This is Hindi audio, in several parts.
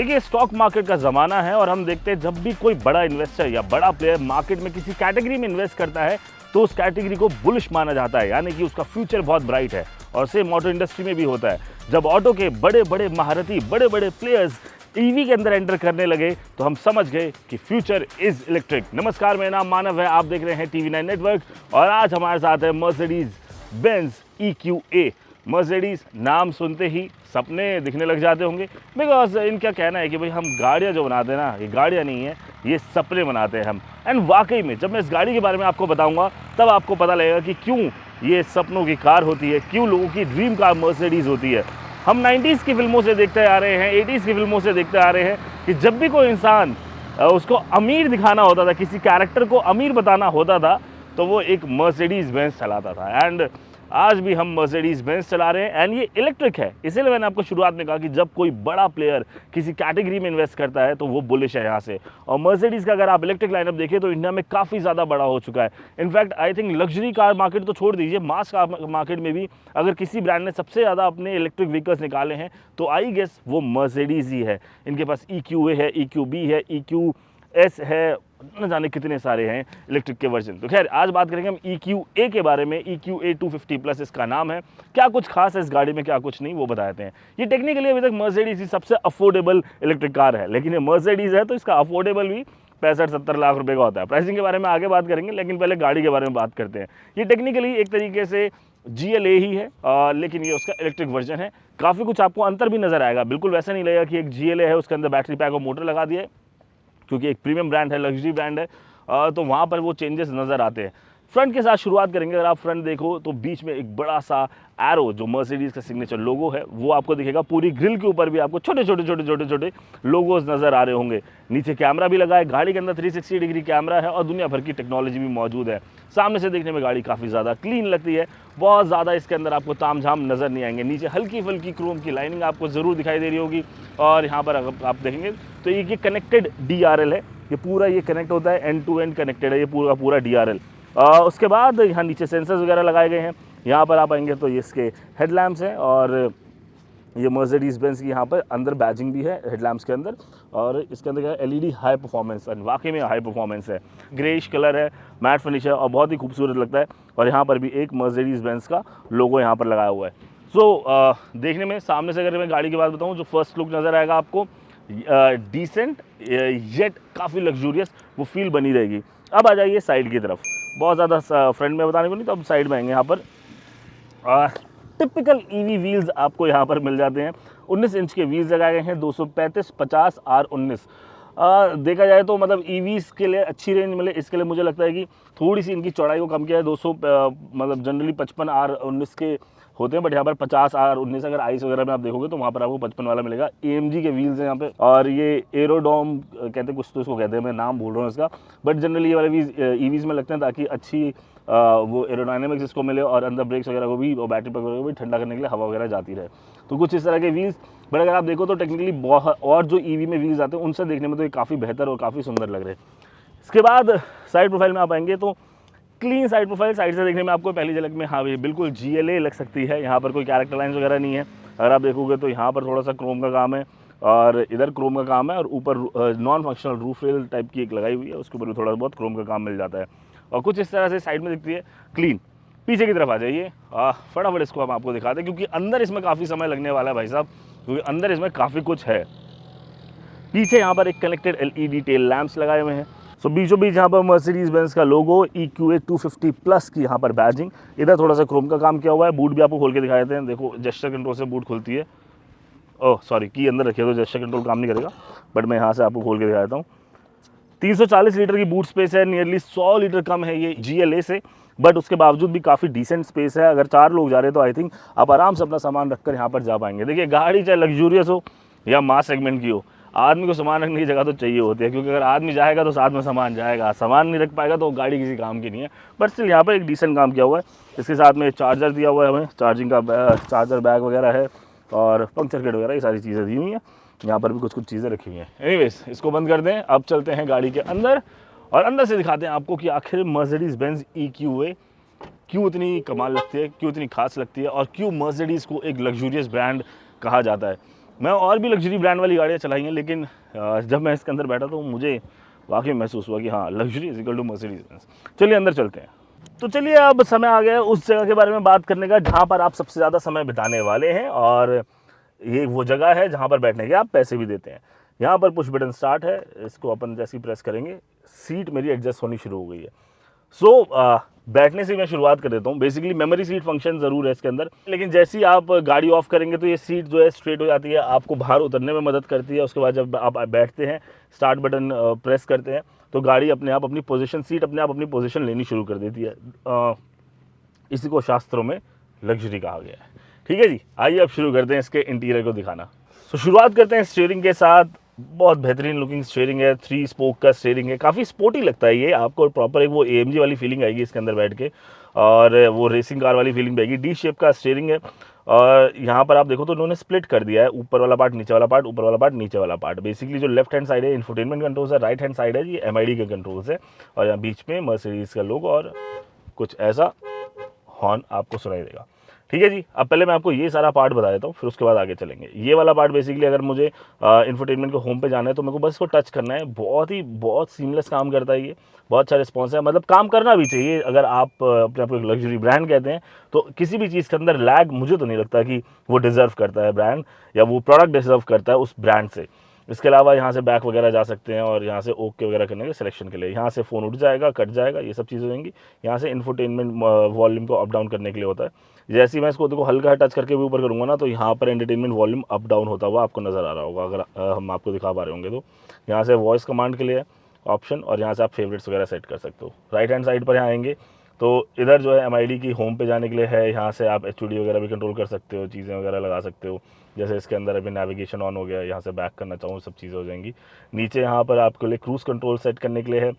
देखिए स्टॉक मार्केट का ज़माना है और हम देखते हैं जब भी कोई बड़ा इन्वेस्टर या बड़ा प्लेयर मार्केट में किसी कैटेगरी में इन्वेस्ट करता है तो उस कैटेगरी को बुलिश माना जाता है, यानी कि उसका फ्यूचर बहुत ब्राइट है। और सेम ऑटो इंडस्ट्री में भी होता है। जब ऑटो के बड़े बड़े महारथी, बड़े बड़े प्लेयर्स ईवी के अंदर एंटर करने लगे तो हम समझ गए कि फ्यूचर इज इलेक्ट्रिक। नमस्कार, मेरा नाम मानव है, आप देख रहे हैं TV9 नेटवर्क और आज हमारे साथ है मर्सिडीज बेंज EQA। मर्सिडीज नाम सुनते ही सपने दिखने लग जाते होंगे, बिकॉज इनका कहना है कि भाई हम गाड़ियाँ जो बनाते हैं ना, ये गाड़ियाँ नहीं है, ये सपने बनाते हैं हम। एंड वाकई में जब मैं इस गाड़ी के बारे में आपको बताऊंगा तब आपको पता लगेगा कि क्यों ये सपनों की कार होती है, क्यों लोगों की ड्रीम कार मर्सिडीज होती है। हम 90s की फिल्मों से देखते आ रहे हैं, 80s की फिल्मों से देखते आ रहे हैं कि जब भी कोई इंसान उसको अमीर दिखाना होता था, किसी कैरेक्टर को अमीर बताना होता था, तो वो एक मर्सिडीज बेंज चलाता था। एंड आज भी हम मर्सिडीज बेंज चला रहे हैं एंड ये इलेक्ट्रिक है। इसीलिए मैंने आपको शुरुआत में कहा कि जब कोई बड़ा प्लेयर किसी कैटेगरी में इन्वेस्ट करता है तो वो बुलिश है यहाँ से। और मर्सिडीज का अगर आप इलेक्ट्रिक लाइनअप देखें तो इंडिया में काफ़ी ज़्यादा बड़ा हो चुका है। In fact I think luxury car market तो छोड़ दीजिए, मास कार मार्केट में भी अगर किसी ब्रांड ने सबसे ज़्यादा अपने इलेक्ट्रिक व्हीकल्स निकाले हैं तो आई गेस वो मर्सिडीज ही है। इनके पास EQA है, EQB है, EQS है, न जाने कितने सारे हैं इलेक्ट्रिक के वर्जन। तो खैर आज बात करेंगे हम EQA के बारे में। EQA 250 प्लस इसका नाम है। क्या कुछ खास है इस गाड़ी में, क्या कुछ नहीं, वो बताते हैं। ये टेक्निकली अभी तक मर्सिडीज की सबसे अफोर्डेबल इलेक्ट्रिक कार है, लेकिन ये मर्सिडीज है तो इसका अफोर्डेबल भी 65-70 लाख रुपए का होता है। प्राइसिंग के बारे में आगे बात करेंगे, लेकिन पहले गाड़ी के बारे में बात करते हैं। ये टेक्निकली एक तरीके से GLA ही है, लेकिन ये उसका इलेक्ट्रिक वर्जन है। काफ़ी कुछ आपको अंतर भी नजर आएगा, बिल्कुल वैसा नहीं लगेगा कि एक GLA है उसके अंदर बैटरी पैक और मोटर लगा दिया है, क्योंकि एक प्रीमियम ब्रांड है, लग्जरी ब्रांड है, तो वहाँ पर वो चेंजेस नज़र आते हैं। फ्रंट के साथ शुरुआत करेंगे। अगर आप फ्रंट देखो तो बीच में एक बड़ा सा एरो जो मर्सिडीज़ का सिग्नेचर लोगो है वो आपको दिखेगा। पूरी ग्रिल के ऊपर भी आपको छोटे छोटे लोगोज नज़र आ रहे होंगे। नीचे कैमरा भी लगा है, गाड़ी के अंदर 360 डिग्री कैमरा है और दुनिया भर की टेक्नोलॉजी भी मौजूद है। सामने से देखने में गाड़ी काफ़ी ज़्यादा क्लीन लगती है, बहुत ज़्यादा इसके अंदर आपको तामझाम नज़र नहीं आएंगे। नीचे हल्की फुल्की क्रोम की लाइनिंग आपको ज़रूर दिखाई दे रही होगी। और यहाँ पर अगर आप देखेंगे तो ये कनेक्टेड DRL है, ये पूरा ये कनेक्ट होता है, एंड टू एंड कनेक्टेड है ये पूरा DRL। उसके बाद यहाँ नीचे सेंसर्स वगैरह लगाए गए हैं। यहाँ पर आप आएंगे तो ये इसके हेडलैम्प्स हैं और ये मर्सिडीज बेंज की यहाँ पर अंदर बैजिंग भी है हेडलैम्प्स के अंदर। और इसके अंदर क्या है, LED हाई परफॉर्मेंस, एंड वाकई में हाई परफॉर्मेंस है। ग्रेइश कलर है, मैट फिनिश है और बहुत ही खूबसूरत लगता है। और यहाँ पर भी एक मर्सिडीज बेंज का लोगो यहाँ पर लगाया हुआ है। सो देखने में सामने से अगर मैं गाड़ी की बात बताऊँ, जो फर्स्ट लुक नज़र आएगा आपको डिसेंट येट काफ़ी लग्जूरियस वो फील बनी रहेगी। अब आ जाइए साइड की तरफ, बहुत ज़्यादा फ्रंट में बताने को नहीं, तो अब साइड में आएंगे। यहाँ पर टिपिकल EV व्हील्स आपको यहाँ पर मिल जाते हैं। 19 इंच के व्हील्स लगाए गए हैं, 235/50 R19। देखा जाए तो मतलब EVs के लिए अच्छी रेंज मिले, इसके लिए मुझे लगता है कि थोड़ी सी इनकी चौड़ाई को कम किया है। 200 मतलब जनरली 55 R19 के होते हैं, बट यहाँ पर 50 R19 अगर आइस वगैरह में आप देखोगे तो वहाँ पर आपको 55 वाला मिलेगा। AMG के व्हील्स हैं यहाँ पे, और ये एरोडोम कहते हैं, कुछ तो इसको कहते हैं, मैं नाम भूल रहा हूँ इसका, बट जनरली ये वाले व्हील्स EVs में लगते हैं ताकि अच्छी वो एरोडायनेमिक्स इसको मिले और अंदर ब्रेक्स वगैरह को भी और बैटरी पैक वगैरह को भी ठंडा करने के लिए हवा वगैरह जाती रहे। तो कुछ इस तरह के व्हील्स, बट अगर आप देखो तो टेक्निकली बहुत, और जो EV में व्हील्स आते हैं उनसे देखने में तो ये काफ़ी बेहतर और काफ़ी सुंदर लग रहे हैं। इसके बाद साइड प्रोफाइल में आप आएंगे तो क्लीन साइड प्रोफाइल, साइड से देखने में आपको पहली झलक में हाँ ये बिल्कुल GLA लग सकती है। यहाँ पर कोई कैरेक्टर लाइन्स वगैरह नहीं है। अगर आप देखोगे तो यहाँ पर थोड़ा सा क्रोम का काम है और इधर क्रोम का काम है, और ऊपर non functional roof rail type की एक लगाई हुई है, उसके ऊपर भी थोड़ा बहुत क्रोम का काम मिल जाता है। और कुछ इस तरह से साइड में दिखती है क्लीन। पीछे की तरफ आ जाइए, फटाफट इसको हम आपको दिखाते हैं क्योंकि अंदर इसमें काफ़ी समय लगने वाला है भाई साहब, क्योंकि अंदर इसमें काफ़ी कुछ है। पीछे यहाँ पर एक कनेक्टेड LED टेल लैंप्स लगाए हुए हैं। सो बीचों बीच यहाँ पर मर्सिडीज बेंज का लोगो, EQA 250 प्लस की यहाँ पर बैजिंग, इधर थोड़ा सा क्रोम का काम किया हुआ है। बूट भी आपको खोल के दिखा देते हैं, देखो जेस्चर कंट्रोल से बूट खुलती है। ओह सॉरी, की अंदर रखिए तो जेस्चर कंट्रोल काम नहीं करेगा, बट मैं यहाँ से आपको खोल के दिखा देता हूँ। 340 लीटर की बूट स्पेस है, नियरली 100 लीटर कम है ये GLA से, बट उसके बावजूद भी काफ़ी डिसेंट स्पेस है। अगर 4 लोग जा रहे हैं तो आई थिंक आप आराम से अपना सामान रखकर यहाँ पर जा पाएंगे। देखिए गाड़ी चाहे लग्जूरियस हो या मास सेगमेंट की हो, आदमी को सामान रखने की जगह तो चाहिए होती है, क्योंकि अगर आदमी जाएगा तो साथ में सामान जाएगा, सामान नहीं रख पाएगा तो गाड़ी किसी काम की नहीं है। बट स्टिल यहाँ पर एक डिसेंट काम किया हुआ है। इसके साथ में चार्जर दिया हुआ है, हमें चार्जिंग का चार्जर बैग वगैरह है और पंक्चर किट वगैरह, ये सारी चीज़ें दी हुई हैं। यहाँ पर भी कुछ चीज़ें रखी हुई हैं। एनीवेज इसको बंद कर दें, अब चलते हैं गाड़ी के अंदर और अंदर से दिखाते हैं आपको कि आखिर मर्सिडीज बेंज EQA क्यों इतनी कमाल लगती है, क्यों इतनी खास लगती है और क्यों मर्सिडीज़ को एक लग्जूरियस ब्रांड कहा जाता है। मैं और भी लग्जरी ब्रांड वाली गाड़ियाँ चलाई हैं, लेकिन जब मैं इसके अंदर बैठा तो मुझे वाकई महसूस हुआ कि हाँ, luxury is equal to Mercedes Benz. चलिए अंदर चलते हैं। तो चलिए अब समय आ गया है उस जगह के बारे में बात करने का जहाँ पर आप सबसे ज़्यादा समय बिताने वाले हैं, और ये वो जगह है जहाँ पर बैठने के आप पैसे भी देते हैं। यहाँ पर पुश बटन स्टार्ट है, इसको अपन जैसे ही प्रेस करेंगे सीट मेरी एडजस्ट होनी शुरू हो गई है। बैठने से मैं शुरुआत कर देता हूँ। बेसिकली मेमोरी सीट फंक्शन ज़रूर है इसके अंदर, लेकिन जैसे ही आप गाड़ी ऑफ करेंगे तो ये सीट जो है स्ट्रेट हो जाती है, आपको बाहर उतरने में मदद करती है। उसके बाद जब आप बैठते हैं, स्टार्ट बटन प्रेस करते हैं, तो गाड़ी अपने आप अपनी पोजीशन, सीट अपने आप अपनी पोजीशन लेनी शुरू कर देती है। इसी को शास्त्रों में लग्जरी कहा गया है। ठीक है जी, आइए अब शुरू करते हैं इसके इंटीरियर को दिखाना। तो शुरुआत करते हैं स्टीयरिंग के साथ। बहुत बेहतरीन लुकिंग स्टीयरिंग है, 3 स्पोक का स्टीयरिंग है, काफ़ी स्पोर्टी लगता है ये आपको। प्रॉपर एक वो AMG वाली फीलिंग आएगी इसके अंदर बैठ के, और वो रेसिंग कार वाली फीलिंग भी आएगी। डी शेप का स्टीयरिंग है, और यहाँ पर आप देखो तो उन्होंने स्प्लिट कर दिया है, ऊपर वाला पार्ट, नीचे वाला पार्ट, ऊपर वाला पार्ट, नीचे वाला पार्ट। बेसिकली जो लेफ्ट हैंड साइड है इंफोटेनमेंट कंट्रोल्स है, राइट हैंड साइड है ये MID के कंट्रोल्स है, और यहाँ बीच में मर्सिडीज़ का लोगो और कुछ ऐसा हॉर्न आपको सुनाई देगा। ठीक है जी, अब पहले मैं आपको ये सारा पार्ट बता देता हूँ, फिर उसके बाद आगे चलेंगे। ये वाला पार्ट बेसिकली अगर मुझे इंफोटेनमेंट को होम पे जाना है तो मेरे को बस इसको टच करना है। बहुत सीमलेस काम करता है ये, बहुत अच्छा रिस्पॉन्स है। मतलब काम करना भी चाहिए। अगर आप अपने आप को एक लग्जरी ब्रांड कहते हैं तो किसी भी चीज़ के अंदर लैग मुझे तो नहीं लगता कि वो डिज़र्व करता है ब्रांड, या वो प्रोडक्ट डिज़र्व करता है उस ब्रांड से। इसके अलावा यहाँ से बैक वगैरह जा सकते हैं, और यहाँ से ओके वगैरह करने के सिलेक्शन के लिए यहाँ से फ़ोन उठ जाएगा, कट जाएगा, ये सब चीज़ें होंगी। यहाँ से इंफोटेनमेंट वॉल्यूम को अप डाउन करने के लिए होता है। जैसे ही मैं इसको देखो हल्का टच करके भी ऊपर करूँगा ना, तो यहाँ पर एंटरटेनमेंट वॉल्यूम अप डाउन होता हुआ आपको नज़र आ रहा होगा, अगर हम आपको दिखा पा रहे होंगे तो। यहाँ से वॉइस कमांड के लिए ऑप्शन, और यहाँ से आप फेवरेट्स वगैरह सेट कर सकते हो। राइट हैंड साइड पर यहाँ आएंगे तो इधर जो है MID की होम पे जाने के लिए है। यहाँ से आप HUD वगैरह भी कंट्रोल कर सकते हो, चीज़ें वगैरह लगा सकते हो। जैसे इसके अंदर अभी नेविगेशन ऑन हो गया, यहाँ से बैक करना चाहूँ सब चीज़ें हो जाएंगी। नीचे यहाँ पर आपके लिए क्रूज़ कंट्रोल सेट करने के लिए है।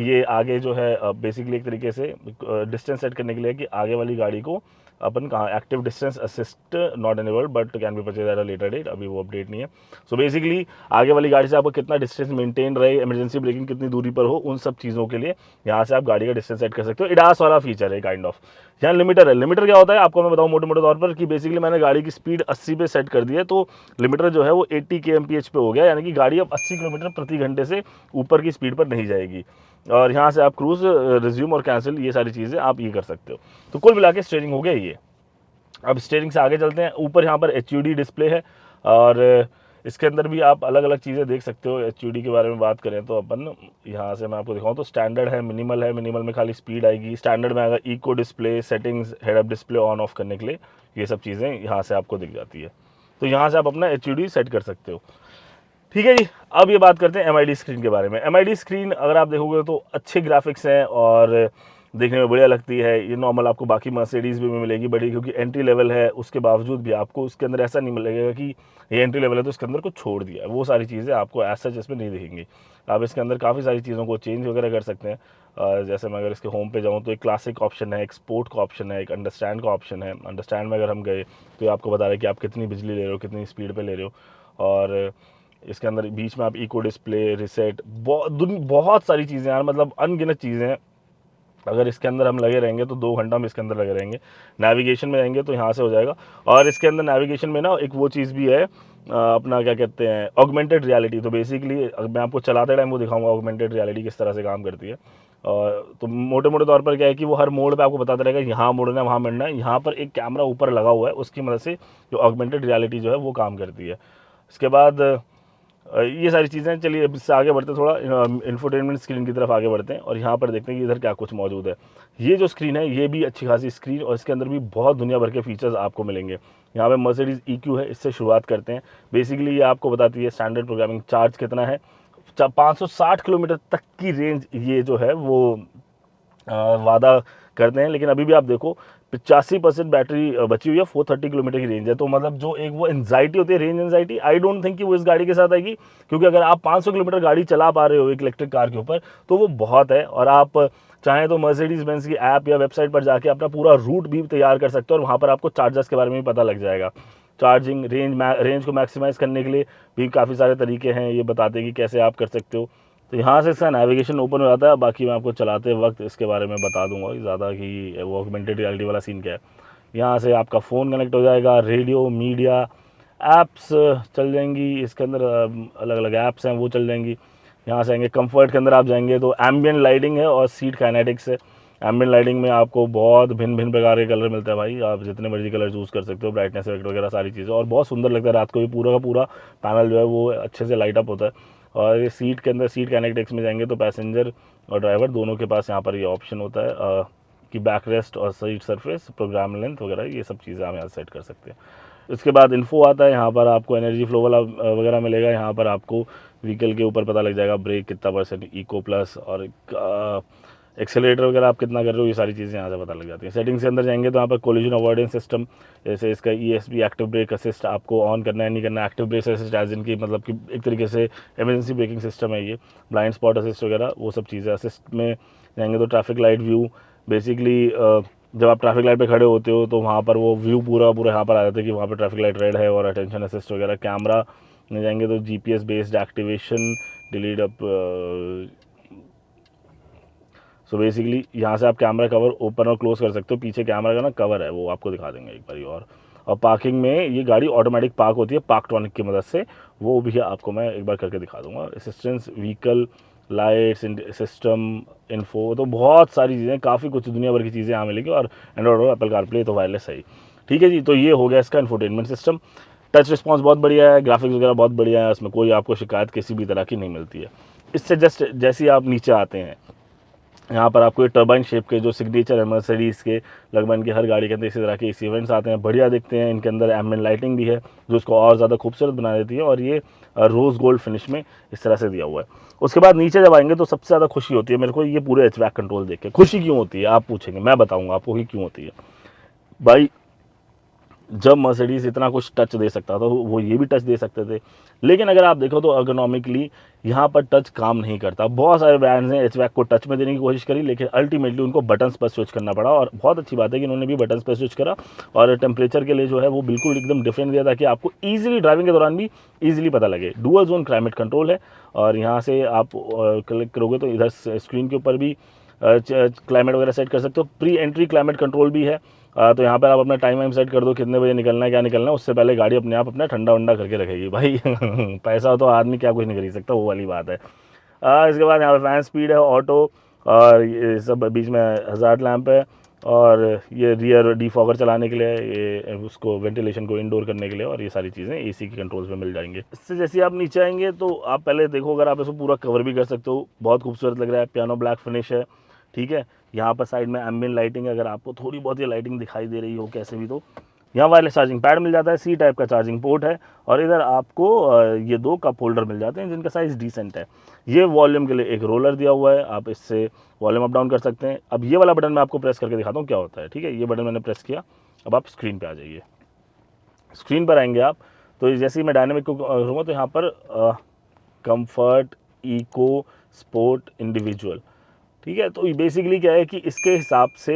ये आगे जो है बेसिकली एक तरीके से डिस्टेंस सेट करने के लिए कि आगे वाली गाड़ी को अपन कहाँ, active distance assist not enabled but can be purchase at a later date, अभी वो अपडेट नहीं है। सो बेसिकली आगे वाली गाड़ी से आपको कितना डिस्टेंस मेंटेन रहे, इमरजेंसी ब्रेकिंग कितनी दूरी पर हो, उन सब चीज़ों के लिए यहाँ से आप गाड़ी का डिस्टेंस सेट कर सकते हो। इडास वाला फीचर है काइंड ऑफ। यहाँ लिमिटर है। लिमिटर क्या होता है आपको मैं बताऊँ मोटे मोटे तौर पर, कि बेसिकली मैंने गाड़ी की स्पीड 80 पे सेट कर दी है, तो लिमिटर जो है वो 80 kmph पे हो गया, यानी कि गाड़ी अब 80 किलोमीटर प्रति घंटे से ऊपर की स्पीड पर नहीं जाएगी। और यहाँ से आप क्रूज़, रिज्यूम और कैंसिल, ये सारी चीज़ें आप ये कर सकते हो। तो कुल मिला के स्टीयरिंग हो गया ये। अब स्टीयरिंग से आगे चलते हैं। ऊपर यहाँ पर HUD डिस्प्ले है, और इसके अंदर भी आप अलग अलग चीज़ें देख सकते हो। HUD के बारे में बात करें तो अपन यहाँ से मैं आपको दिखाऊँ तो स्टैंडर्ड है, मिनिमल है। मिनिमल में खाली स्पीड आएगी। स्टैंडर्ड में आएगा eco display, settings, head up display on off करने के लिए, ये सब चीज़ें यहाँ से आपको दिख जाती है। तो यहाँ से आप अपना HUD सेट कर सकते हो। ठीक है जी, अब ये बात करते हैं MID स्क्रीन के बारे में। MID स्क्रीन अगर आप देखोगे तो अच्छे ग्राफिक्स हैं और देखने में बढ़िया लगती है। ये नॉर्मल आपको बाकी मर्सिडीज़ भी में मिलेगी बड़ी, क्योंकि एंट्री लेवल है, उसके बावजूद भी आपको उसके अंदर ऐसा नहीं मिलेगा कि ये एंट्री लेवल है तो इसके अंदर कुछ छोड़ दिया है। वो सारी चीज़ें आपको एज सच इसमें नहीं दिखेंगी। आप इसके अंदर काफ़ी सारी चीज़ों को चेंज वगैरह कर सकते हैं। जैसे मैं अगर इसके होम पे जाऊँ तो एक क्लासिक ऑप्शन है, एक स्पोर्ट का ऑप्शन है, एक अंडरस्टैंड का ऑप्शन है। अंडरस्टैंड में अगर हम गए तो ये आपको बता रहा है कि आप कितनी बिजली ले रहे हो, कितनी स्पीड पर ले रहे हो। और इसके अंदर बीच में आप इको डिस्प्ले, रिसेट, बहुत सारी चीज़ें यार, मतलब अनगिनत चीज़ें हैं। अगर इसके अंदर हम लगे रहेंगे तो 2 घंटा हम इसके अंदर लगे रहेंगे। नेविगेशन में रहेंगे तो यहाँ से हो जाएगा। और इसके अंदर नेविगेशन में ना एक वो चीज़ भी है, अपना क्या कहते हैं, ऑगमेंटेड रियलिटी। तो बेसिकली मैं आपको चलाते टाइम वो दिखाऊंगा ऑगमेंटेड रियलिटी किस तरह से काम करती है। और तो मोटे मोटे तौर पर क्या है कि वो हर मोड पे आपको बताता रहेगा यहाँ मुड़ना है, वहाँ मुड़ना है। यहाँ पर एक कैमरा ऊपर लगा हुआ है, उसकी मदद से जो ऑगमेंटेड रियलिटी जो है वो काम करती है। इसके बाद ये सारी चीज़ें। चलिए अब इससे आगे बढ़ते हैं, थोड़ा इंफोटेनमेंट स्क्रीन की तरफ आगे बढ़ते हैं और यहाँ पर देखते हैं कि इधर क्या कुछ मौजूद है। ये जो स्क्रीन है ये भी अच्छी खासी स्क्रीन, और इसके अंदर भी बहुत दुनिया भर के फीचर्स आपको मिलेंगे। यहाँ पे मर्सिडीज़ EQ है, इससे शुरुआत करते हैं। बेसिकली ये आपको बताती है स्टैंडर्ड प्रोग्रामिंग चार्ज कितना है। 560 किलोमीटर तक की रेंज ये जो है वो वादा करते हैं, लेकिन अभी भी आप देखो 85% बैटरी बची हुई है, 430 किलोमीटर की रेंज है। तो मतलब जो एक वो एंजाइटी होती है, range anxiety, I don't think कि वो इस गाड़ी के साथ आएगी, क्योंकि अगर आप 500 किलोमीटर गाड़ी चला पा रहे हो एक इलेक्ट्रिक कार के ऊपर तो वो बहुत है। और आप चाहें तो मर्सिडीज बेंज की ऐप या वेबसाइट पर जाके अपना पूरा रूट भी तैयार कर सकते हो, और वहाँ पर आपको चार्जर्स के बारे में भी पता लग जाएगा। चार्जिंग रेंज को मैक्सिमाइज़ करने के लिए भी काफ़ी सारे तरीके हैं, ये बताते हैं कि कैसे आप कर सकते हो। तो यहाँ से इसका नेविगेशन ओपन हो जाता है। बाकी मैं आपको चलाते वक्त इसके बारे में बता दूंगा ज़्यादा कि वो ऑगमेंटेड रियलिटी वाला सीन क्या है। यहाँ से आपका फ़ोन कनेक्ट हो जाएगा, रेडियो, मीडिया, ऐप्स चल जाएंगी इसके अंदर, अलग अलग ऐप्स हैं वो चल जाएंगी। यहाँ से आएंगे कंफर्ट के अंदर आप जाएंगे तो एम्बियंट लाइटिंग है और सीट काइनेटिक्स है। एम्बियंट लाइटिंग में आपको बहुत भिन्न भिन्न प्रकार के कलर मिलता है भाई, आप जितने मर्जी कलर चूज़ कर सकते हो, ब्राइटनेस इफेक्ट वगैरह सारी चीज़ें, और बहुत सुंदर लगता है रात को भी, पूरा का पूरा पैनल जो है वो अच्छे से लाइट अप होता है। और ये सीट के अंदर सीट काइनेटिक्स में जाएंगे तो पैसेंजर और ड्राइवर दोनों के पास यहाँ पर ये ऑप्शन होता है कि बैक रेस्ट और सीट सरफेस, प्रोग्राम लेंथ वगैरह, ये सब चीज़ें हम यहाँ सेट कर सकते हैं। इसके बाद इन्फो आता है, यहाँ पर आपको एनर्जी फ्लो वाला वगैरह मिलेगा। यहाँ पर आपको व्हीकल के ऊपर पता लग जाएगा ब्रेक कितना परसेंट, इको प्लस, और एक्सेलेरेटर वगैरह आप कितना कर रहे हो, ये सारी चीज़ें यहाँ से पता लग जाती हैं। सेटिंग्स के अंदर जाएंगे तो यहाँ पर कोलिजन अवॉइडेंस सिस्टम, जैसे इसका ESP एक्टिव ब्रेक असिस्ट आपको ऑन करना है नहीं करना है। एक्टिव ब्रेक असिस्ट एज इनकी मतलब कि एक तरीके से इमरजेंसी ब्रेकिंग सिस्टम है ये। ब्लाइंड स्पॉट असिस्ट वगैरह वो सब चीज़ें। असिस्ट में जाएंगे तो ट्रैफिक लाइट व्यू, बेसिकली जब आप ट्रैफिक लाइट पे खड़े होते हो तो वहाँ पर वो व्यू पूरा पूरा यहाँ पर आ जाता है कि वहाँ पर ट्रैफिक लाइट रेड है, और अटेंशन असिस्ट वगैरह। कैमरा में जाएंगे तो GPS based activation, delete up, so basically यहाँ से आप कैमरा कवर ओपन और क्लोज कर सकते हो। पीछे कैमरा का ना कवर है वो आपको दिखा देंगे एक बारी। और पार्किंग में ये गाड़ी ऑटोमेटिक पार्क होती है पार्कट्रॉनिक की मदद से, वो भी आपको मैं एक बार करके दिखा दूंगा। Assistance vehicle lights system info, तो बहुत सारी चीज़ें, काफ़ी कुछ दुनिया भर की चीज़ें यहाँ मिलेगी। और एंड्रॉइड और एप्पल कारप्ले तो वायरलेस है ही। ठीक है जी, तो ये हो गया इसका इंफोटेनमेंट सिस्टम। टच रिस्पॉन्स बहुत बढ़िया है, ग्राफिक्स वगैरह बहुत बढ़िया है, इसमें कोई आपको शिकायत किसी भी तरह की नहीं मिलती है। इससे जस्ट जैसे ही आप नीचे आते हैं, यहाँ पर आपको ये टर्बाइन शेप के जो सिग्नेचर है मर्सिडीज़ के, लगभग इनकी हर गाड़ी के अंदर इसी तरह के इस इवेंट्स आते हैं, बढ़िया दिखते हैं। इनके अंदर एम्बिएंट लाइटिंग भी है जो इसको और ज़्यादा खूबसूरत बना देती है, और ये रोज़ गोल्ड फिनिश में इस तरह से दिया हुआ है। उसके बाद नीचे जब आएंगे तो सबसे ज़्यादा खुशी होती है मेरे को ये पूरे HVAC कंट्रोल देख के। खुशी क्यों होती है आप पूछेंगे, मैं बताऊँगा आपको कि क्यों होती है भाई। जब मर्सिडीज इतना कुछ टच दे सकता था वो ये भी टच दे सकते थे, लेकिन अगर आप देखो तो अर्गोनॉमिकली यहाँ पर टच काम नहीं करता। बहुत सारे ब्रांड्स ने HVAC को टच में देने की कोशिश करी, लेकिन अल्टीमेटली उनको बटन्स पर स्विच करना पड़ा। और बहुत अच्छी बात है कि उन्होंने भी बटन्स पर स्विच करा, और टेम्परेचर के लिए जो है वो बिल्कुल एकदम डिफरेंट दिया, ताकि आपको ईजिली ड्राइविंग के दौरान भी ईजिली पता लगे। डुअल जोन क्लाइमेट कंट्रोल है, और यहाँ से आप क्लिक करोगे तो इधर स्क्रीन के ऊपर भी क्लाइमेट वगैरह सेट कर सकते हो। प्री एंट्री क्लाइमेट कंट्रोल भी है, तो यहाँ पर आप अपना टाइम वाइम सेट कर दो, कितने बजे निकलना है क्या निकलना है, उससे पहले गाड़ी अपने आप अपना ठंडा वंडा करके रखेगी भाई। पैसा हो तो आदमी क्या कुछ नहीं खरीद सकता, वो वाली बात है। इसके बाद यहाँ पे फैन स्पीड है, ऑटो, और ये सब बीच में हज़ार्ड लैंप है, और ये रियर डिफॉगर चलाने के लिए, ये उसको वेंटिलेशन को इंडोर करने के लिए, और ये सारी चीज़ें AC की कंट्रोल्स में मिल जाएंगे। इससे जैसे आप नीचे आएंगे तो आप पहले देखो, अगर आप इसको पूरा कवर भी कर सकते हो, बहुत खूबसूरत लग रहा है, पियानो ब्लैक फिनिश है। ठीक है, यहाँ पर साइड में एम्बिएंट लाइटिंग, अगर आपको थोड़ी बहुत ये लाइटिंग दिखाई दे रही हो कैसे भी, तो यहाँ वायरलेस चार्जिंग पैड मिल जाता है, C टाइप का चार्जिंग पोर्ट है, और इधर आपको ये 2 कप होल्डर मिल जाते हैं जिनका साइज़ डिसेंट है। ये वॉल्यूम के लिए एक रोलर दिया हुआ है, आप इससे वॉल्यूम अप डाउन कर सकते हैं। अब ये वाला बटन मैं आपको प्रेस करके दिखाता हूँ क्या होता है। ठीक है, ये बटन मैंने प्रेस किया, अब आप स्क्रीन पे आ जाइए। स्क्रीन पर आएंगे आप तो जैसे ही मैं डायनेमिक को करूँगा तो यहाँ पर कंफर्ट, इको, स्पोर्ट, इंडिविजुअल। ठीक है, तो बेसिकली क्या है कि इसके हिसाब से,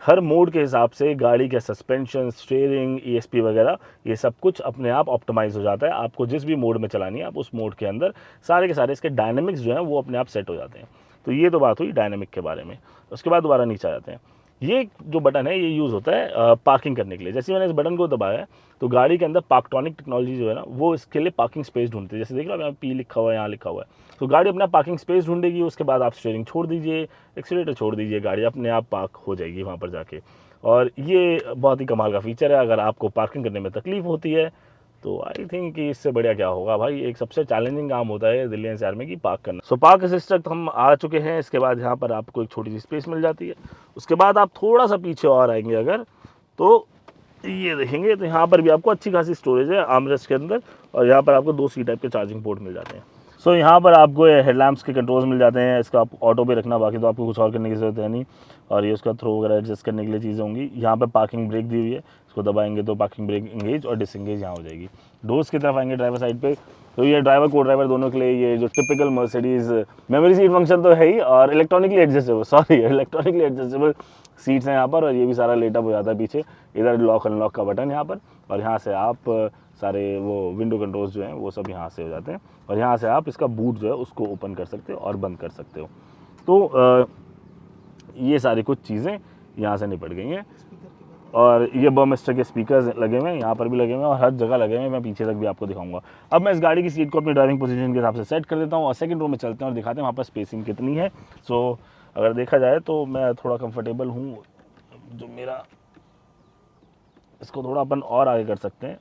हर मोड के हिसाब से गाड़ी के सस्पेंशन, स्टीयरिंग, ESP वगैरह ये सब कुछ अपने आप ऑप्टिमाइज हो जाता है। आपको जिस भी मोड में चलानी है आप उस मोड के अंदर सारे के सारे इसके डायनेमिक्स जो हैं वो अपने आप सेट हो जाते हैं। तो ये तो बात हुई डायनेमिक के बारे में। उसके बाद दोबारा नीचे आ जाते हैं। ये जो बटन है ये यूज़ होता है पार्किंग करने के लिए। जैसे मैंने इस बटन को दबाया है तो गाड़ी के अंदर पार्कट्रॉनिक टेक्नोलॉजी जो है ना वो इसके लिए पार्किंग स्पेस ढूंढती है। जैसे देख लो यहाँ P लिखा हुआ है, यहाँ लिखा हुआ है, तो गाड़ी अपना पार्किंग स्पेस ढूंढेगी। उसके बाद आप स्टीयरिंग छोड़ दीजिए, एक्सीलरेटर छोड़ दीजिए, गाड़ी अपने आप पार्क हो जाएगी वहाँ पर जाके। और ये बहुत ही कमाल का फीचर है। अगर आपको पार्किंग करने में तकलीफ होती है तो आई थिंक कि इससे बढ़िया क्या होगा भाई। एक सबसे चैलेंजिंग काम होता है दिल्ली NCR में कि पार्क करना। सो पार्क असिस्ट तक हम आ चुके हैं। इसके बाद यहाँ पर आपको एक छोटी सी स्पेस मिल जाती है। उसके बाद आप थोड़ा सा पीछे और आएंगे अगर, तो ये देखेंगे तो यहाँ पर भी आपको अच्छी खासी स्टोरेज है आर्मरेस्ट के अंदर, और यहाँ पर आपको 2 C टाइप के चार्जिंग पोर्ट मिल जाते हैं। सो यहाँ पर आपको हेडलैम्प्स के कंट्रोल्स मिल जाते हैं। इसका आप ऑटो पे रखना, बाकी तो आपको कुछ और करने की ज़रूरत है नहीं। और ये उसका थ्रो वगैरह एडजस्ट करने के लिए चीज़ें होंगी। यहाँ पे पार्किंग ब्रेक दी हुई है, इसको दबाएंगे तो पार्किंग ब्रेक इंगेज और डिसंगेज यहाँ हो जाएगी। डोर्स की तरफ आएंगे ड्राइवर साइड पे, तो ये ड्राइवर को ड्राइवर दोनों के लिए ये जो typical Mercedes memory seat function तो है ही, और इलेक्ट्रॉनिकली एडजस्टेबल सीट्स हैं यहाँ पर। और ये भी सारा लेटअप हो जाता है पीछे। इधर लॉक अनलॉक का बटन यहाँ पर, और यहाँ से आप सारे वो विंडो कंट्रोल्स जो हैं वो सब यहाँ से हो जाते हैं। और यहाँ से आप इसका बूट जो है उसको ओपन कर सकते हो और बंद कर सकते हो। तो ये सारी कुछ चीज़ें यहाँ से निपट गई हैं। और ये बर्मिस्टर के स्पीकर्स लगे हुए हैं, यहाँ पर भी लगे हुए हैं और हर जगह लगे हुए हैं, मैं पीछे तक भी आपको दिखाऊंगा। अब मैं इस गाड़ी की सीट को अपनी ड्राइविंग पोजीशन के हिसाब से सेट कर देता हूँ और सेकंड रो में चलते हैं और दिखाते हैं वहाँ पर स्पेसिंग कितनी है। सो अगर देखा जाए तो मैं थोड़ा कंफर्टेबल हूँ, जो मेरा इसको थोड़ा अपन और आगे कर सकते हैं।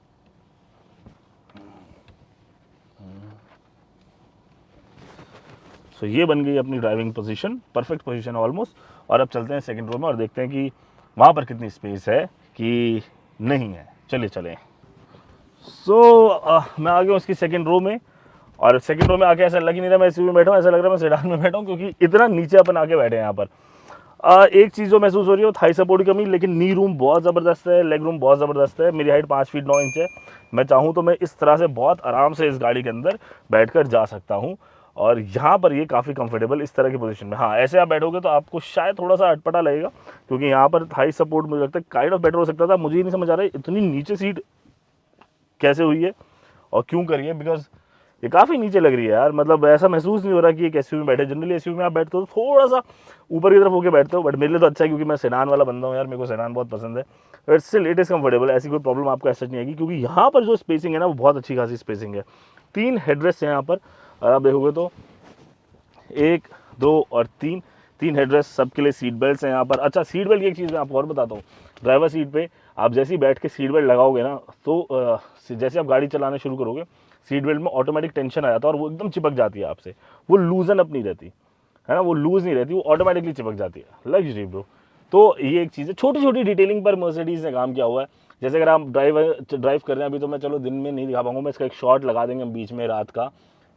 सो ये बन गई अपनी driving position, perfect position almost. और अब चलते हैं सेकंड रो में और देखते हैं कि वहाँ पर कितनी स्पेस है कि नहीं है। चलिए चलें। मैं आ गया हूँ उसकी सेकंड रो में, और सेकंड रो में आके ऐसा लग ही नहीं रहा मैं एसयूवी में बैठा हूँ, ऐसा लग रहा है मैं सेडान में बैठा हूँ, क्योंकि इतना नीचे अपन आके बैठे हैं यहाँ पर। एक चीज़ जो महसूस हो रही है थाई सपोर्ट की कमी, लेकिन नी रूम बहुत ज़बरदस्त है, लेग रूम बहुत ज़बरदस्त है। मेरी हाइट 5 फीट 9 इंच है, मैं चाहूँ तो मैं इस तरह से बहुत आराम से इस गाड़ी के अंदर बैठकर जा सकता हूँ। और यहाँ पर ये काफ़ी कंफर्टेबल इस तरह की पोजीशन में। हाँ, ऐसे आप बैठोगे तो आपको शायद थोड़ा सा अटपटा लगेगा, क्योंकि यहाँ पर थाई सपोर्ट मुझे लगता है काइंड ऑफ बेटर हो सकता था। मुझे ही नहीं समझ आ रहा है इतनी नीचे सीट कैसे हुई है और क्यों करी है, बिकॉज ये काफ़ी नीचे लग रही है यार। मतलब ऐसा महसूस नहीं हो रहा कि एक एसयूवी में बैठे। जनरली एसयूवी में आप बैठते हो तो थोड़ा सा ऊपर की तरफ होकर बैठते हो, बट मेरे लिए तो अच्छा है क्योंकि मैं सेडान वाला बंदा हूँ यार, मेरे को सेडान बहुत पसंद है। But still it is comfortable, ऐसी कोई प्रॉब्लम आपको ऐसा नहीं आएगी, क्योंकि यहाँ पर जो स्पेसिंग है ना वो बहुत अच्छी खासी स्पेसिंग है। 3 हेडरेस्ट हैं यहाँ पर, और आप देखोगे तो 1, 2 और 3 हेडरेस्ट, सबके लिए सीट बेल्ट हैं यहाँ पर। अच्छा, सीट बेल्ट की एक चीज़ मैं आपको और बताता हूँ। ड्राइवर सीट पे आप जैसे ही बैठ के सीट बेल्ट लगाओगे ना, तो जैसे आप गाड़ी चलाना शुरू करोगे, सीट बेल्ट में ऑटोमेटिक टेंशन आ जाता है और वो एकदम चिपक जाती है आपसे। वो लूजन अप नहीं रहती है ना, वो लूज़ नहीं रहती, वो ऑटोमेटिकली चिपक जाती है। Luxury bro. तो ये एक चीज़ है, छोटी छोटी डिटेलिंग पर मर्सिडीज़ ने काम किया हुआ है। जैसे अगर आप ड्राइव कर रहे हैं, अभी तो मैं चलो दिन में नहीं दिखा पाऊंगा, मैं इसका एक शॉट लगा देंगे बीच में रात का।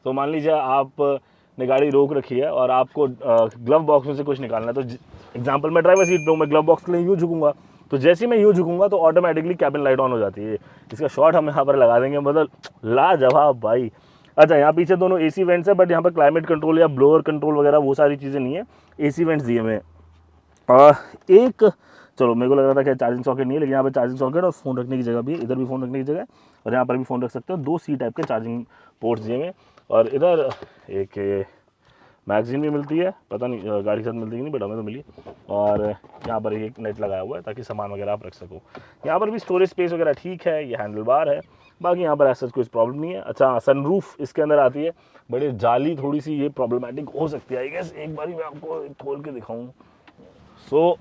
तो मान लीजिए आप ने गाड़ी रोक रखी है और आपको ग्लव बॉक्स में से कुछ निकालना है, तो एग्जांपल मैं ड्राइवर सीट पे हूँ, मैं ग्लव बॉक्स के लिए यूँ झुकूंगा, तो जैसे ही मैं यूँ झुकूंगा तो ऑटोमेटिकली कैबिन लाइट ऑन हो जाती है। इसका शॉट हम यहाँ पर लगा देंगे, मतलब लाजवाब भाई। अच्छा, यहाँ पीछे दोनों एसी वेंट्स है, बट यहाँ पर क्लाइमेट कंट्रोल या ब्लोअर कंट्रोल वगैरह वो सारी चीज़ें नहीं है, एसी वेंट्स दिए हुए हैं। एक चलो, मेरे को लग रहा था कि चार्जिंग सॉकेट नहीं है, लेकिन यहाँ पर चार्जिंग सॉकेट और फ़ोन रखने की जगह भी है। इधर भी फ़ोन रखने की जगह है और यहाँ पर भी फ़ोन रख सकते हो। 2 सी टाइप के चार्जिंग पोर्ट्स दिए हुए हैं, और इधर एक मैगजीन भी मिलती है, पता नहीं गाड़ी के साथ मिलती है नहीं, बट हमें तो मिली। और यहाँ पर एक नेट लगाया हुआ है ताकि सामान वगैरह आप रख सको। यहाँ पर भी स्टोरेज स्पेस वगैरह ठीक है, ये हैंडल बार है, बाकी यहाँ पर ऐसा कोई प्रॉब्लम नहीं है। अच्छा, सनरूफ इसके अंदर आती है, बड़ी जाली थोड़ी सी ये प्रॉब्लमेटिक हो सकती है आई गेस। एक बार मैं आपको खोल के दिखाऊँ। सो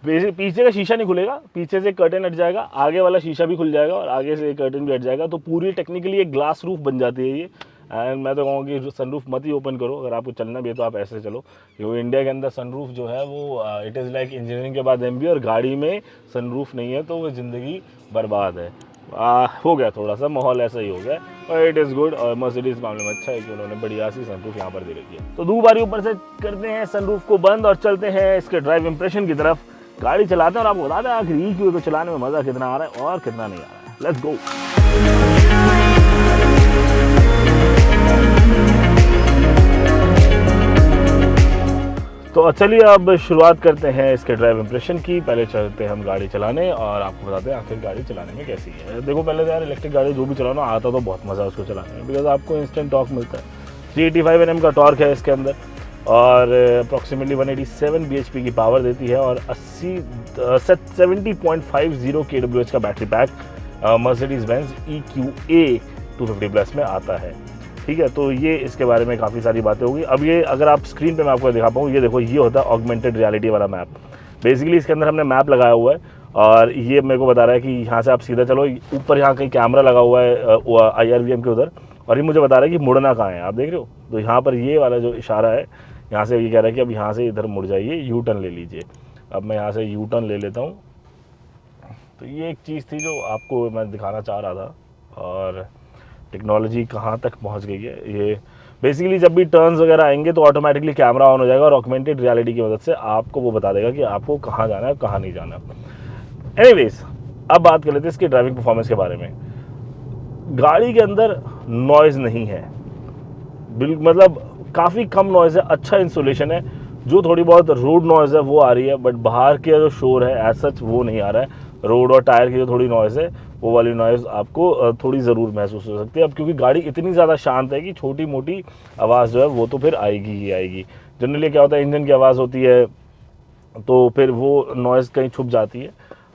पीछे का शीशा नहीं खुलेगा, पीछे से कर्टन हट जाएगा, आगे वाला शीशा भी खुल जाएगा और आगे से कर्टन भी हट जाएगा, तो पूरी टेक्निकली एक ग्लास रूफ बन जाती है ये। एंड मैं तो कहूँगा कि सनरूफ मत ही ओपन करो, अगर आपको चलना भी है तो आप ऐसे चलो, क्योंकि इंडिया के अंदर सनरूफ जो है वो इट इज़ लाइक इंजीनियरिंग के बाद MBA, और गाड़ी में सनरूफ नहीं है तो वो ज़िंदगी बर्बाद है। हो गया थोड़ा सा माहौल ऐसा ही हो गया, और इट इज़ गुड। और मर्सिडीज़ मामले में अच्छा है कि उन्होंने बढ़िया सी सनरूफ यहाँ पर दे रखी है। तो 2 बारी ऊपर से करते हैं सनरूफ को बंद और चलते हैं इसके ड्राइव इंप्रेशन की तरफ। गाड़ी चलाते हैं और आपको बताते हैं आखिर ई क्यू को चलाने में मज़ा कितना आ रहा है और कितना नहीं आ रहा है। Let's go. तो चलिए अब शुरुआत करते हैं इसके ड्राइव इंप्रेशन की। पहले चलते हैं हम गाड़ी चलाने और आपको बताते हैं आखिर गाड़ी चलाने में कैसी है। देखो, पहले तो यार इलेक्ट्रिक गाड़ी जो भी चलाना आता तो बहुत मज़ा है उसको चलाने में, बिकॉज आपको इंस्टेंट टॉर्क मिलता है। 385 Nm का टॉर्क है इसके अंदर, और अप्रॉक्सीमेटली 187 bhp की पावर देती है, और 70.50 kWh का battery pack Mercedes Benz EQA 250 में आता है। ठीक है, तो ये इसके बारे में काफ़ी सारी बातें होगी। अब ये अगर आप स्क्रीन पे मैं आपको दिखा पाऊँ, ये देखो, ये होता है ऑगमेंटेड रियलिटी वाला मैप। बेसिकली इसके अंदर हमने मैप लगाया हुआ है, और ये मेरे को बता रहा है कि यहाँ से आप सीधा चलो, ऊपर यहाँ कहीं कैमरा लगा हुआ है IRVM के उधर, और ये मुझे बता रहा है कि मुड़ना कहाँ है, आप देख रहे हो। तो यहाँ पर ये वाला जो इशारा है, यहाँ से ये कह रहा है कि अब यहाँ से इधर मुड़ जाइए, यू टर्न ले लीजिए। अब मैं यहाँ से यू टर्न ले लेता हूँ। तो ये एक चीज़ थी जो आपको मैं दिखाना चाह रहा था, और टेक्नोलॉजी कहाँ तक पहुँच गई है। ये बेसिकली जब भी टर्न्स वगैरह आएंगे तो ऑटोमेटिकली कैमरा ऑन हो जाएगा, और ऑगमेंटेड रियलिटी की मदद से आपको वो बता देगा कि आपको कहाँ जाना है, कहाँ नहीं जाना। एनीवेज, अब बात कर लेते हैं इसकी ड्राइविंग परफॉर्मेंस के बारे में। गाड़ी के अंदर नॉइज़ नहीं है, बिल्कुल, मतलब काफ़ी कम नॉइज़ है, अच्छा इंसुलेशन है। जो थोड़ी बहुत रोड नॉइज़ है वो आ रही है, बट बाहर के जो शोर है एज सच वो नहीं आ रहा है। रोड और टायर की जो थोड़ी नॉइज़ है, वो वाली नॉइज़ आपको थोड़ी ज़रूर महसूस हो सकती है। अब क्योंकि गाड़ी इतनी ज़्यादा शांत है कि छोटी मोटी आवाज़ जो है वो तो फिर आएगी ही आएगी। जनरली क्या होता है, इंजन की आवाज़ होती है, तो फिर वो नॉइज़ कहीं छुप जाती है।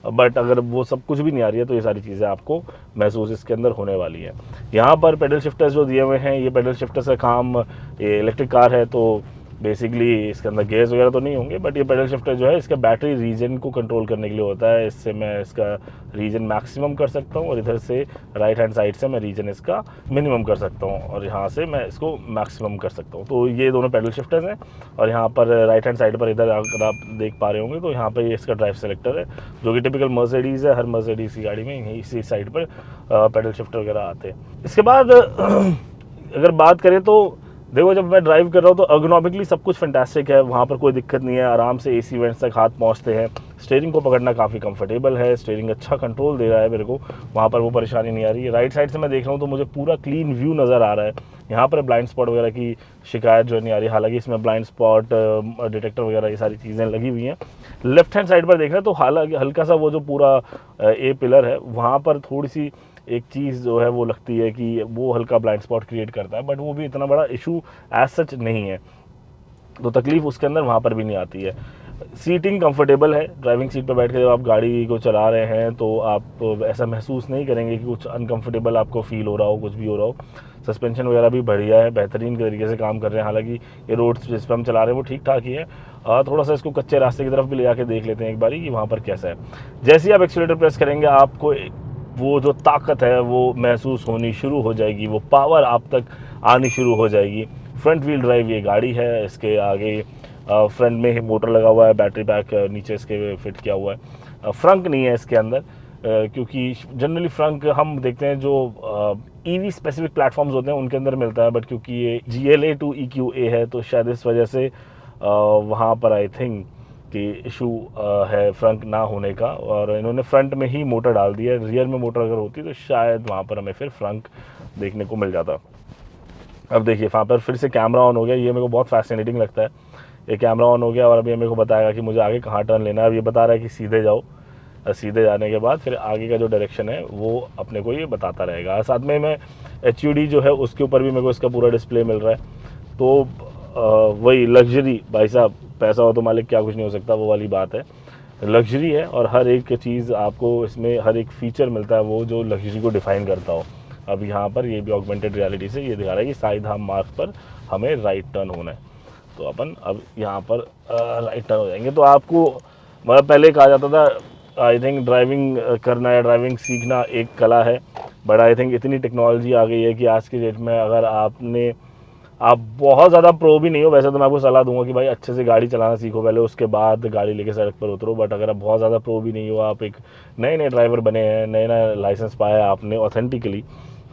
बट अगर वो सब कुछ भी नहीं आ रही है तो ये सारी चीज़ें आपको महसूस इसके अंदर होने वाली है। यहाँ पर पेडल शिफ्टर्स जो दिए हुए हैं, ये पेडल शिफ्टर्स का काम, ये इलेक्ट्रिक कार है तो बेसिकली इसके अंदर गेयर्स वगैरह तो नहीं होंगे, बट ये पेडल शिफ्टर जो है इसका बैटरी रीजन को कंट्रोल करने के लिए होता है। इससे मैं इसका रीजन मैक्सिमम कर सकता हूँ और इधर से राइट हैंड साइड से मैं रीजन इसका मिनिमम कर सकता हूँ और यहाँ से मैं इसको मैक्सिमम कर सकता हूँ। तो ये दोनों पेडल शिफ्टर्स हैं। और यहाँ पर राइट हैंड साइड पर इधर अगर आप देख पा रहे होंगे तो यहाँ पर ये इसका ड्राइव सेलेक्टर है, जो कि टिपिकल मर्सिडीज़ है। हर मर्सिडीज़ की गाड़ी में यहीं इसी साइड पर पेडल शिफ्टर वगैरह आते हैं। इसके बाद अगर बात करें तो देखो, जब मैं ड्राइव कर रहा हूँ तो अर्गोनॉमिकली सब कुछ फैंटास्टिक है, वहाँ पर कोई दिक्कत नहीं है, आराम से एसी वेंट्स तक हाथ पहुँचते हैं। स्टीयरिंग को पकड़ना काफ़ी कंफर्टेबल है, स्टीयरिंग अच्छा कंट्रोल दे रहा है मेरे को, वहाँ पर वो परेशानी नहीं आ रही है। राइट साइड से मैं देख रहा हूँ तो मुझे पूरा क्लीन व्यू नज़र आ रहा है, यहाँ पर ब्लाइंड स्पॉट वगैरह की शिकायत जो नहीं आ रही। हालांकि इसमें ब्लाइंड स्पॉट डिटेक्टर वगैरह ये सारी चीज़ें लगी हुई हैं। लेफ्ट हैंड साइड पर देख रहे हैं तो हालांकि हल्का सा वो जो पूरा ए पिलर है वहाँ पर थोड़ी सी एक चीज़ जो है वो लगती है कि वो हल्का ब्लाइंड स्पॉट क्रिएट करता है, बट वो भी इतना बड़ा इशू एज सच नहीं है, तो तकलीफ उसके अंदर वहाँ पर भी नहीं आती है। सीटिंग कंफर्टेबल है, ड्राइविंग सीट पर बैठ कर जब आप गाड़ी को चला रहे हैं तो आप ऐसा महसूस नहीं करेंगे कि कुछ अनकंफर्टेबल आपको फील हो रहा हो, कुछ भी हो रहा हो। सस्पेंशन वगैरह भी बढ़िया है, बेहतरीन तरीके से काम कर रहे हैं। हालांकि ये रोड्स जिस पर हम चला रहे हैं वो ठीक ठाक ही है। थोड़ा सा इसको कच्चे रास्ते की तरफ भी ले जाके देख लेते हैं एक बारी कि वहाँ पर कैसा है। जैसे ही आप एक्सीलेटर प्रेस करेंगे आपको वो जो ताकत है वो महसूस होनी शुरू हो जाएगी, वो पावर आप तक आनी शुरू हो जाएगी। फ्रंट व्हील ड्राइव ये गाड़ी है, इसके आगे फ्रंट में ही मोटर लगा हुआ है, बैटरी पैक नीचे इसके फिट किया हुआ है। फ्रंक नहीं है इसके अंदर, क्योंकि जनरली फ्रंक हम देखते हैं जो ईवी स्पेसिफिक प्लेटफॉर्म्स होते हैं उनके अंदर मिलता है, बट क्योंकि ये GLA to EQA है तो शायद इस वजह से वहाँ पर आई थिंक कि इशू है फ्रंक ना होने का, और इन्होंने फ्रंट में ही मोटर डाल दी है। रियर में मोटर अगर होती तो शायद वहाँ पर हमें फिर फ्रंक देखने को मिल जाता। अब देखिए वहाँ पर फिर से कैमरा ऑन हो गया, ये मेरे को बहुत फैसिनेटिंग लगता है। ये कैमरा ऑन हो गया और अभी मेरे को बताएगा कि मुझे आगे कहाँ टर्न लेना है। अब ये बता रहा है कि सीधे जाओ, सीधे जाने के बाद फिर आगे का जो डायरेक्शन है वो अपने को ये बताता रहेगा। साथ में मैं HUD जो है उसके ऊपर भी मेरे को इसका पूरा डिस्प्ले मिल रहा है। तो वही लग्जरी, भाई साहब पैसा हो तो मालिक क्या कुछ नहीं हो सकता, वो वाली बात है। लग्जरी है और हर एक चीज़ आपको इसमें हर एक फीचर मिलता है वो जो लग्जरी को डिफ़ाइन करता हो। अब यहाँ पर ये भी ऑगमेंटेड रियलिटी से ये दिखा रहा है कि साई धाम मार्ग पर हमें राइट टर्न होना है, तो अपन अब यहाँ पर राइट टर्न हो जाएंगे। तो आपको मतलब पहले कहा जाता था आई थिंक ड्राइविंग करना या ड्राइविंग सीखना एक कला है, बट आई थिंक इतनी टेक्नोलॉजी आ गई है कि आज की डेट में अगर आप बहुत ज़्यादा प्रो भी नहीं हो, वैसे तो मैं आपको सलाह दूंगा कि भाई अच्छे से गाड़ी चलाना सीखो पहले, उसके बाद गाड़ी लेके सड़क पर उतरो। बट अगर आप बहुत ज़्यादा प्रो भी नहीं हो, आप एक नए नए ड्राइवर बने हैं, नए नए लाइसेंस पाया आपने ऑथेंटिकली,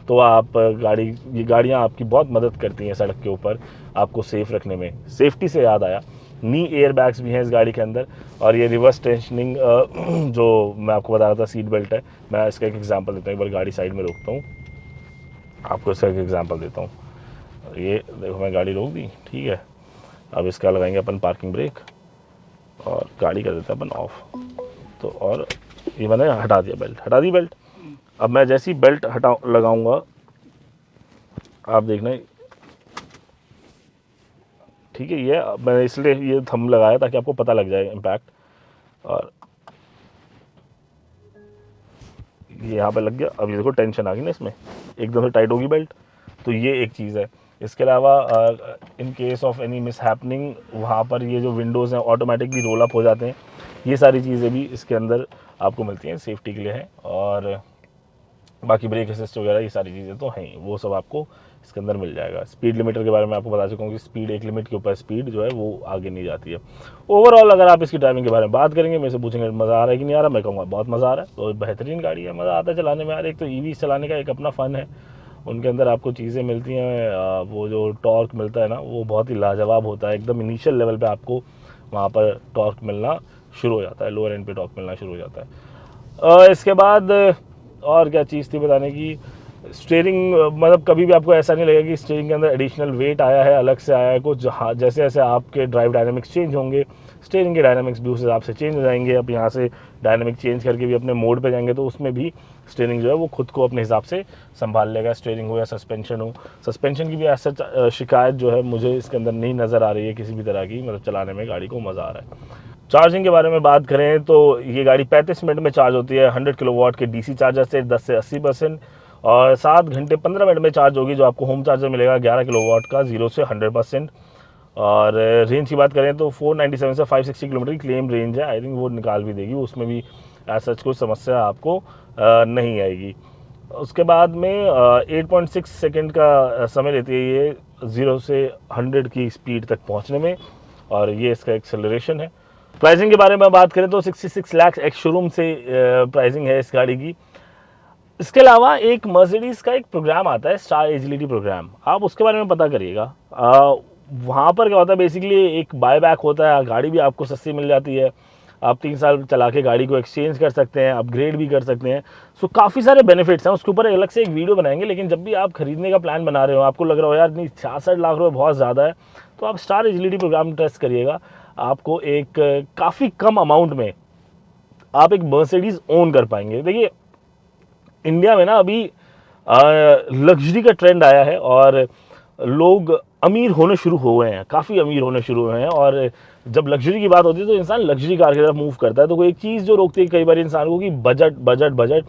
तो आप ये गाड़ियाँ आपकी बहुत मदद करती हैं सड़क के ऊपर आपको सेफ़ रखने में। सेफ्टी से याद आया, नी एयर बैग्स भी हैं इस गाड़ी के अंदर, और ये रिवर्स टेंशनिंग जो मैं आपको बता रहा था सीट बेल्ट है। मैं इसका एक एग्जांपल देता हूँ, एक बार गाड़ी साइड में रोकता हूँ, आपको इसका एक एग्जांपल देता हूँ। ये देखो मैं गाड़ी रोक दी, ठीक है। अब इसका लगाएंगे अपन पार्किंग ब्रेक और गाड़ी कर देते हैं अपन ऑफ। तो और ये मैंने हटा दिया बेल्ट, हटा दी बेल्ट। अब मैं जैसी बेल्ट लगाऊंगा आप देखना, ठीक है। ये मैंने इसलिए ये थंब लगाया ताकि आपको पता लग जाए इम्पैक्ट, और ये यहाँ पे लग गया। अब ये देखो टेंशन आ गई ना इसमें, एकदम से टाइट होगी बेल्ट, तो ये एक चीज़ है। इसके अलावा in case of any miss happening वहाँ पर ये जो विंडोज़ हैं ऑटोमेटिकली रोल अप हो जाते हैं। ये सारी चीज़ें भी इसके अंदर आपको मिलती हैं, सेफ्टी के लिए है। और बाकी ब्रेक असिस्ट वगैरह ये सारी चीज़ें तो हैं, वो सब आपको इसके अंदर मिल जाएगा। स्पीड लिमिटर के बारे में आपको बता चुका हूँ कि स्पीड एक लिमिट के ऊपर स्पीड जो है वो आगे नहीं जाती है। ओवरऑल अगर आप इसकी ड्राइविंग के बारे में बात करेंगे, मेरे से पूछेंगे मज़ा आ रहा है कि नहीं आ रहा, मैं कहूँगा बहुत मज़ा आ रहा है। तो बेहतरीन गाड़ी है, मज़ा आता है चलाने में यार। एक तो ईवी चलाने का एक अपना फ़न है, उनके अंदर आपको चीज़ें मिलती हैं, वो जो टॉर्क मिलता है ना वो बहुत ही लाजवाब होता है। एकदम इनिशियल लेवल पे आपको वहाँ पर टॉर्क मिलना शुरू हो जाता है, लोअर एंड पे टॉर्क मिलना शुरू हो जाता है। इसके बाद और क्या चीज़ थी बताने की, स्टीयरिंग, मतलब कभी भी आपको ऐसा नहीं लगेगा कि स्टीयरिंग के अंदर एडिशनल वेट आया है, अलग से आया है कुछ। जैसे जैसे आपके ड्राइव डायनामिक्स चेंज होंगे, स्टीयरिंग के डायनामिक्स भी उस हिसाब से चेंज हो जाएंगे। अब यहाँ से डायनामिक चेंज करके भी अपने मोड पे जाएंगे तो उसमें भी स्टीयरिंग जो है वो खुद को अपने हिसाब से संभाल लेगा, स्टीयरिंग हो या सस्पेंशन हो। सस्पेंशन की भी ऐसा शिकायत जो है मुझे इसके अंदर नहीं नज़र आ रही है किसी भी तरह की, मतलब चलाने में गाड़ी को मज़ा आ रहा है। चार्जिंग के बारे में बात करें तो ये गाड़ी 35 मिनट में चार्ज होती है 100 किलोवाट के डीसी चार्जर से 10 से 80%, और 7 घंटे 15 मिनट में चार्ज होगी जो आपको होम चार्जर मिलेगा 11 किलोवाट का 0 से 100%। और रेंज की बात करें तो 497 से 560 किलोमीटर की क्लेम रेंज है। आई थिंक वो निकाल भी देगी, उसमें भी ऐसा कोई समस्या आपको नहीं आएगी। उसके बाद में 8.6 सेकंड का समय लेती है ये 0 से 100 की स्पीड तक पहुंचने में, और ये इसका एक्सेलरेशन है। प्राइसिंग के बारे में बात करें तो 66 लाख एक्स शोरूम से प्राइसिंग है इस गाड़ी की। इसके अलावा एक मर्सिडीज़ का एक प्रोग्राम आता है, स्टार एजिलिटी प्रोग्राम, आप उसके बारे में पता करिएगा। वहाँ पर क्या होता है, बेसिकली एक बाय बैक होता है, गाड़ी भी आपको सस्ती मिल जाती है, आप 3 साल चला के गाड़ी को एक्सचेंज कर सकते हैं, अपग्रेड भी कर सकते हैं। सो काफ़ी सारे बेनिफिट्स हैं, उसके ऊपर अलग से एक वीडियो बनाएंगे। लेकिन जब भी आप खरीदने का प्लान बना रहे हो, आपको लग रहा हो यार नहीं 66 लाख रुपये बहुत ज़्यादा है, तो आप स्टार एजिलिटी प्रोग्राम टेस्ट करिएगा। आपको एक काफ़ी कम अमाउंट में आप एक मर्सिडीज़ ओन कर पाएंगे। देखिए इंडिया में ना अभी लग्जरी का ट्रेंड आया है और लोग अमीर होने शुरू हो गए हैं, काफ़ी अमीर होने शुरू हुए हैं। और जब लग्जरी की बात होती है तो इंसान लग्जरी कार की तरफ मूव करता है। तो कोई एक चीज़ जो रोकती है कई बार इंसान को कि budget budget budget,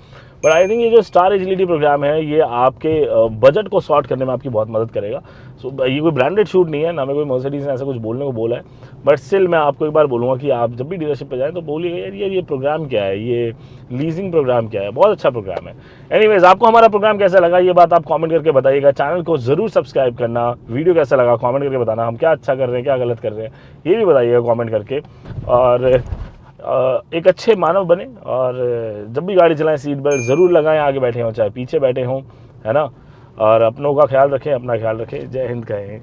but I think ये जो स्टार एजिलिटी प्रोग्राम है ये आपके बजट को सॉर्ट करने में आपकी बहुत मदद करेगा। सो ये कोई ब्रांडेड शूट नहीं है, ना मैं कोई मर्सिडीज़ ने ऐसा कुछ बोलने को बोला है, बट स्टिल मैं आपको एक बार बोलूँगा कि आप जब भी डीलरशिप पे जाएँ तो बोलिएगा यार ये प्रोग्राम क्या है, ये लीजिंग प्रोग्राम क्या है, बहुत अच्छा प्रोग्राम है। एनीवेज, आपको हमारा प्रोग्राम कैसा लगा ये बात आप कमेंट करके बताइएगा। चैनल को ज़रूर सब्सक्राइब करना, वीडियो कैसा लगा कमेंट करके बताना, हम क्या अच्छा कर रहे हैं क्या गलत कर रहे हैं ये भी बताइएगा कमेंट करके। और एक अच्छे मानव बने, और जब भी गाड़ी चलाएं सीट बेल्ट ज़रूर लगाएं, आगे बैठे हों चाहे पीछे बैठे हों, है ना। और अपनों का ख्याल रखें, अपना ख्याल रखें। जय हिंद कहें।